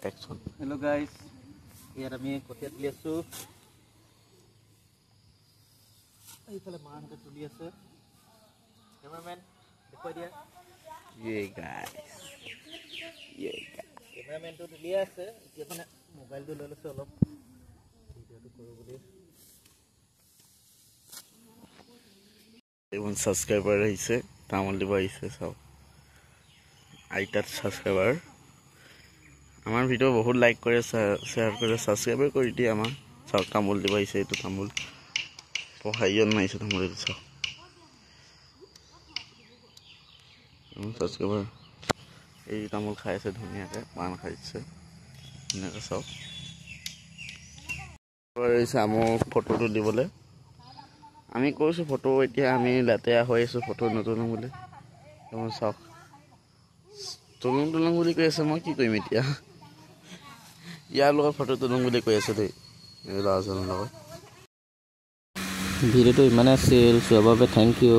Action. Hello guys, here আমি কঠিয়া তুলি আছো। এইফালে মাহঁতে তুলি আছে। ক্যামেৰাম্যান দেখুৱাই দিয়া। Yeah guys. ক্যামেৰাম্যানটো তুলি আছে। এতিয়া মানে মোবাইলটো লৈ লৈছে অলপ ভিডিঅ'টো কৰো বুলি। Even subscriber আহিছে, তামোল দিব আহিছে সব। আইতাত সাবস্ক্রাইবার আমার ভিডিও বহুত লাইক করে শেয়ার করে সাবস্ক্রাইব করে দিয়ে আমার সব তামুল দিব আইছে এইটো তামুল পহাইজন নাইছে তামুল এইটো সব সাবস্ক্রাইবার এই তামুল খাইছে ধুনিয়াকে পান খাইছে ধুনিয়াকে সব কৰিছে আমক ফটোটো দিবলে আমি কৈছো ফটো এতিয়া আমি লেতেয়া হৈ আছো ফটো নতুন বুলি তুমি সব তুলুং বুলি কৈ আছে মই কি কৰিম এতিয়া ইয়াৰ লগত ফটো তুলুং বুলি কৈ আছে দেই এই লাজনৰ লগত ভিডিঅ'টো ইমানে আছিল চোৱাৰ বাবে থেংক ইউ